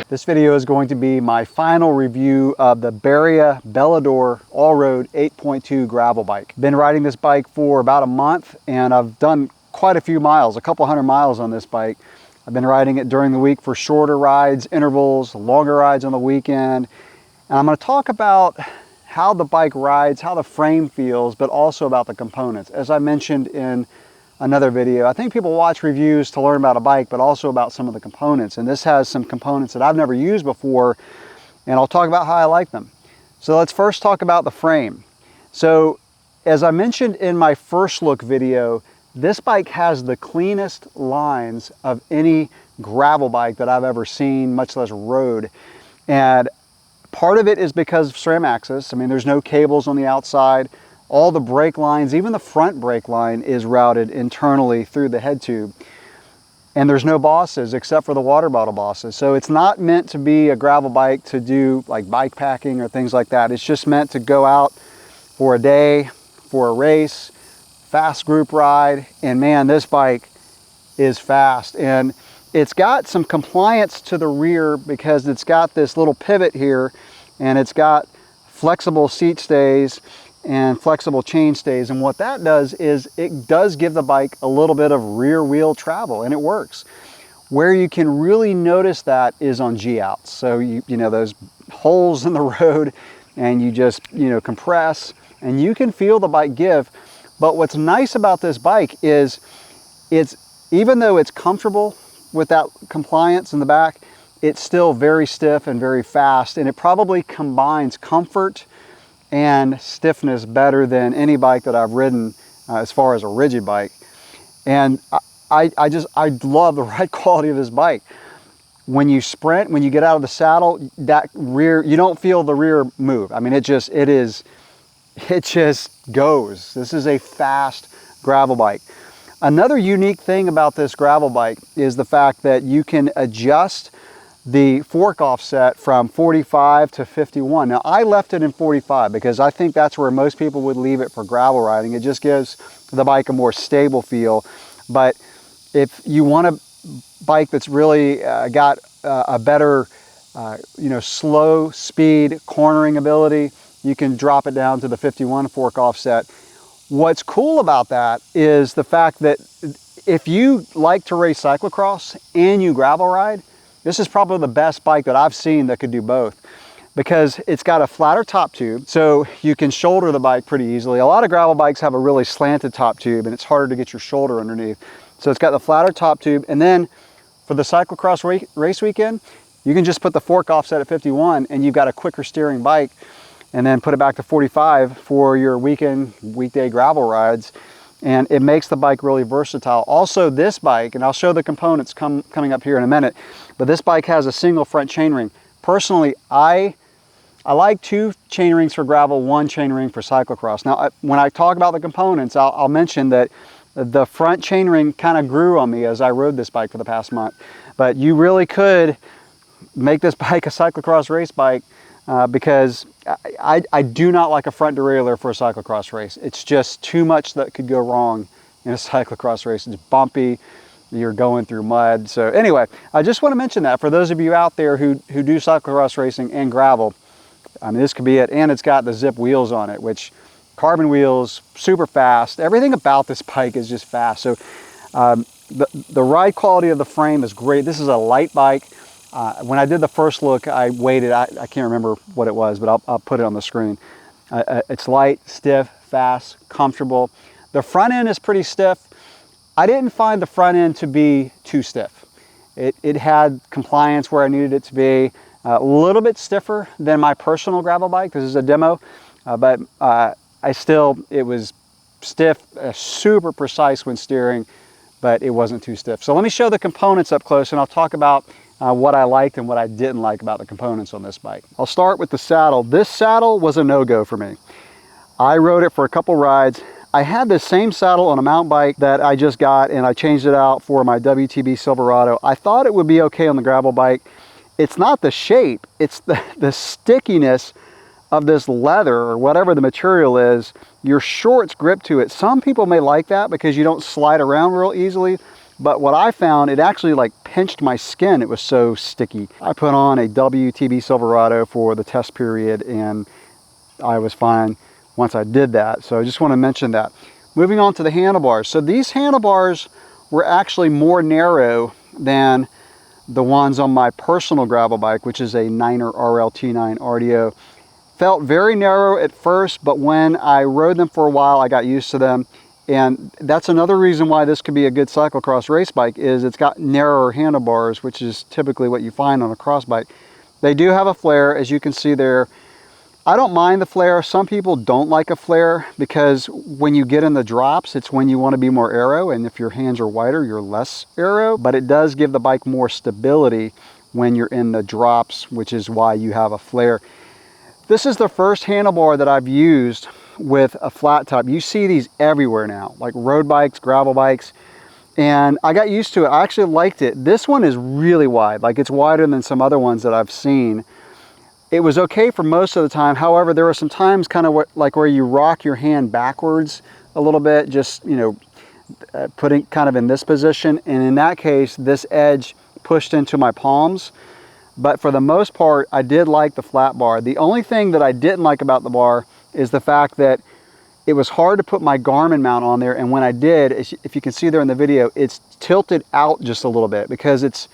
This video is going to be my final review of the Berria Belador Allroad 8.2 gravel bike. Been riding this bike for about a month and I've done quite a few miles, a couple hundred miles on this bike. I've been riding it during the week for shorter rides, intervals, longer rides on the weekend. And I'm going to talk about how the bike rides, how the frame feels, but also about the components. As I mentioned in another video, I think people watch reviews to learn about a bike, but also about some of the components. And this has some components that I've never used before, and I'll talk about how I like them. So let's first talk about the frame. So as I mentioned in my first look video, this bike has the cleanest lines of any gravel bike that I've ever seen, much less rode. And part of it is because of SRAM Axis. I mean, there's no cables on the outside. All the brake lines, even the front brake line, is routed internally through the head tube. And there's no bosses except for the water bottle bosses. So it's not meant to be a gravel bike to do like bike packing or things like that. It's just meant to go out for a day, for a race, fast group ride. And man, this bike is fast. And it's got some compliance to the rear because it's got this little pivot here and it's got flexible seat stays and flexible chain stays. And what that does is it does give the bike a little bit of rear wheel travel, and it works. Where you can really notice that is on G-outs. So you know those holes in the road, and you just compress and you can feel the bike give. But what's nice about this bike is even though it's comfortable with that compliance in the back, it's still very stiff and very fast, and it probably combines comfort and stiffness better than any bike that I've ridden as far as a rigid bike. And I love the ride quality of this bike. When you sprint, when you get out of the saddle, that rear, you don't feel the rear move. I mean, it just goes. This is a fast gravel bike. Another unique thing about this gravel bike is the fact that you can adjust the fork offset from 45 to 51. Now I left it in 45 because I think that's where most people would leave it for gravel riding. It just gives the bike a more stable feel. But if you want a bike that's really got a better slow speed cornering ability, you can drop it down to the 51 fork offset. What's cool about that is the fact that if you like to race cyclocross and you gravel ride, this is probably the best bike that I've seen that could do both, because it's got a flatter top tube, so you can shoulder the bike pretty easily. A lot of gravel bikes have a really slanted top tube and it's harder to get your shoulder underneath. So it's got the flatter top tube, and then for the cyclocross race weekend, you can just put the fork offset at 51 and you've got a quicker steering bike, and then put it back to 45 for your weekday gravel rides. And it makes the bike really versatile. Also, this bike, and I'll show the components coming up here in a minute, but this bike has a single front chainring. Personally, I like 2 chainrings for gravel, 1 chainring for cyclocross. Now, when I talk about the components, I'll mention that the front chainring kind of grew on me as I rode this bike for the past month. But you really could make this bike a cyclocross race bike because I do not like a front derailleur for a cyclocross race. It's just too much that could go wrong in a cyclocross race. It's bumpy, you're going through mud. So anyway, I just want to mention that for those of you out there who do cyclocross racing and gravel, I mean, this could be it. And it's got the zip wheels on it, which carbon wheels, super fast. Everything about this bike is just fast. So the ride quality of the frame is great. This is a light bike. When I did the first look, I weighed it. I can't remember what it was, but I'll put it on the screen. It's light, stiff, fast, comfortable. The front end is pretty stiff. I didn't find the front end to be too stiff. It had compliance where I needed it to be. A little bit stiffer than my personal gravel bike. This is a demo, but it was stiff, super precise when steering, but it wasn't too stiff. So let me show the components up close, and I'll talk about what I liked and what I didn't like about the components on this bike. I'll start with the saddle. This saddle was a no-go for me. I rode it for a couple rides. I had this same saddle on a mountain bike that I just got, and I changed it out for my WTB Silverado. I thought it would be okay on the gravel bike. It's not the shape, it's the stickiness of this leather or whatever the material is. Your shorts grip to it. Some people may like that because you don't slide around real easily. But what I found, it actually like pinched my skin. It was so sticky. I put on a WTB Silverado for the test period and I was fine once I did that. So I just want to mention that. Moving on to the handlebars. So these handlebars were actually more narrow than the ones on my personal gravel bike, which is a 9er RLT9 RDO. Felt very narrow at first, but when I rode them for a while, I got used to them. And that's another reason why this could be a good cyclocross race bike, is it's got narrower handlebars, which is typically what you find on a cross bike. They do have a flare, as you can see there. I don't mind the flare. Some people don't like a flare because when you get in the drops, it's when you want to be more aero, and if your hands are wider, you're less aero, but it does give the bike more stability when you're in the drops, which is why you have a flare. This is the first handlebar that I've used with a flat top. You see these everywhere now, like road bikes, gravel bikes, and I got used to it. I actually liked it. This one is really wide, like it's wider than some other ones that I've seen. It was okay for most of the time. However, there were some times kind of like where you rock your hand backwards a little bit, just, you know, putting kind of in this position. And in that case, this edge pushed into my palms. But for the most part, I did like the flat bar. The only thing that I didn't like about the bar is the fact that it was hard to put my Garmin mount on there. And when I did, if you can see there in the video, it's tilted out just a little bit because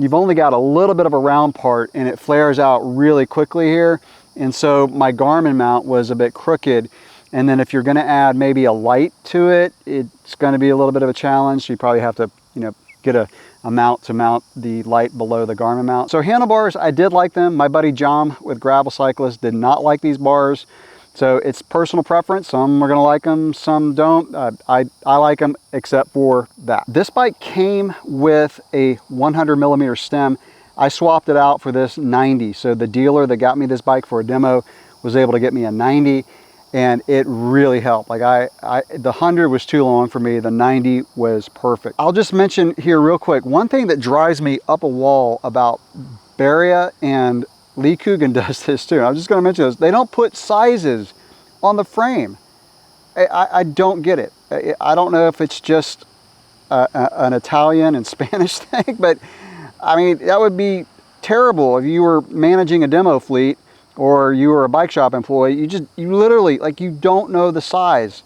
you've only got a little bit of a round part and it flares out really quickly here. And so my Garmin mount was a bit crooked. And then if you're gonna add maybe a light to it, it's gonna be a little bit of a challenge. You probably have to, you know, get a mount to mount the light below the Garmin mount. So handlebars, I did like them. My buddy John with Gravel Cyclist did not like these bars. So it's personal preference. Some are gonna like them, some don't. I like them except for that. This bike came with a 100mm stem. I swapped it out for this 90. So the dealer that got me this bike for a demo was able to get me a 90 and it really helped. Like the 100 was too long for me. The 90 was perfect. I'll just mention here real quick, one thing that drives me up a wall about Berria, and Lee Coogan does this too. I'm just going to mention this. They don't put sizes on the frame. I don't get it. I don't know if it's just an Italian and Spanish thing, but I mean, that would be terrible if you were managing a demo fleet or you were a bike shop employee. You literally, like, you don't know the size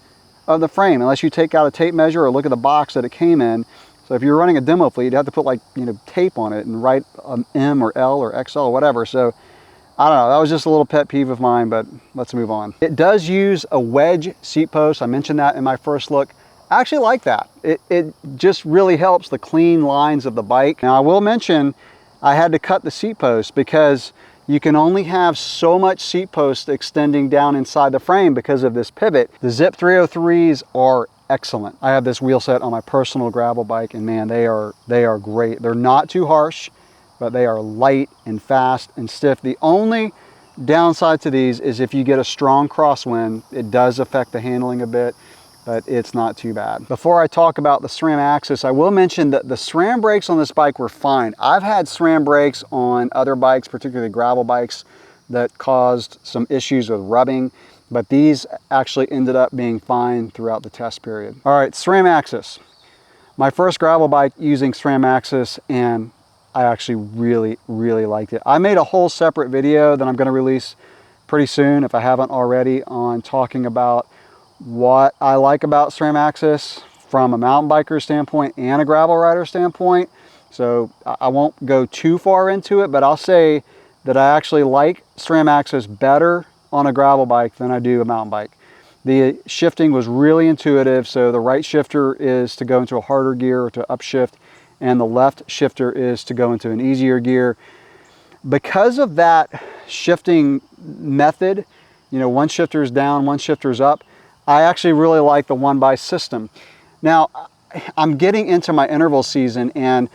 of the frame unless you take out a tape measure or look at the box that it came in. So if you're running a demo fleet, you'd have to put, like, you know, tape on it and write M or L or XL or whatever. So I don't know, that was just a little pet peeve of mine, but let's move on. It does use a wedge seat post. I mentioned that in my first look. I actually like that. It just really helps the clean lines of the bike. Now I will mention, I had to cut the seat post because you can only have so much seat post extending down inside the frame because of this pivot. The Zip 303s are excellent. I have this wheel set on my personal gravel bike and man, they are great. They're not too harsh, but they are light and fast and stiff. The only downside to these is if you get a strong crosswind, it does affect the handling a bit, but it's not too bad. Before I talk about the SRAM Axis, I will mention that the SRAM brakes on this bike were fine. I've had SRAM brakes on other bikes, particularly gravel bikes, that caused some issues with rubbing, but these actually ended up being fine throughout the test period. All right, SRAM Axis. My first gravel bike using SRAM Axis, and I actually really liked it. I made a whole separate video that I'm going to release pretty soon, if I haven't already, on talking about what I like about SRAM Axis from a mountain biker standpoint and a gravel rider standpoint. So I won't go too far into it, but I'll say that I actually like SRAM Axis better on a gravel bike than I do a mountain bike. The shifting was really intuitive. So the right shifter is to go into a harder gear or to upshift, and the left shifter is to go into an easier gear. Because of that shifting method, you know, one shifter is down, one shifter is up, I actually really like the one-by system. Now, I'm getting into my interval season, and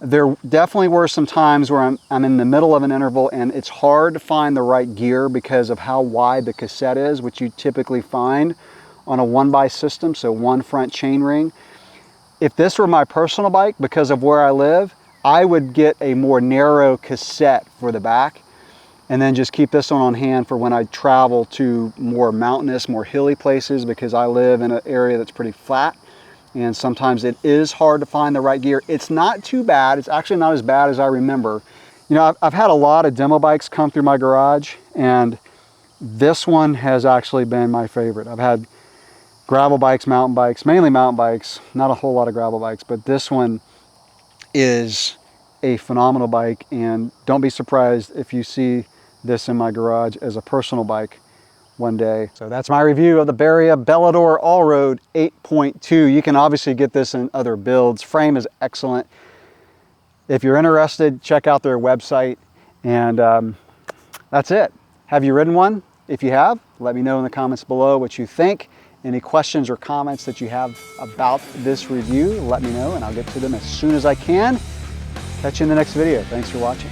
there definitely were some times where I'm in the middle of an interval and it's hard to find the right gear because of how wide the cassette is, which you typically find on a one-by system, so one front chainring. If this were my personal bike, because of where I live, I would get a more narrow cassette for the back and then just keep this one on hand for when I travel to more mountainous, more hilly places, because I live in an area that's pretty flat. and sometimes it is hard to find the right gear. It's not too bad. It's actually not as bad as I remember. You know, I've had a lot of demo bikes come through my garage, and this one has actually been my favorite. I've had gravel bikes, mountain bikes, mainly mountain bikes, not a whole lot of gravel bikes, but this one is a phenomenal bike, and don't be surprised if you see this in my garage as a personal bike one day. So that's my review of the Berria Belador Allroad 8.2. You can obviously get this in other builds. Frame is excellent. If you're interested, check out their website, and that's it. Have you ridden one? If you have, let me know in the comments below what you think. Any questions or comments that you have about this review, let me know and I'll get to them as soon as I can. Catch you in the next video. Thanks for watching.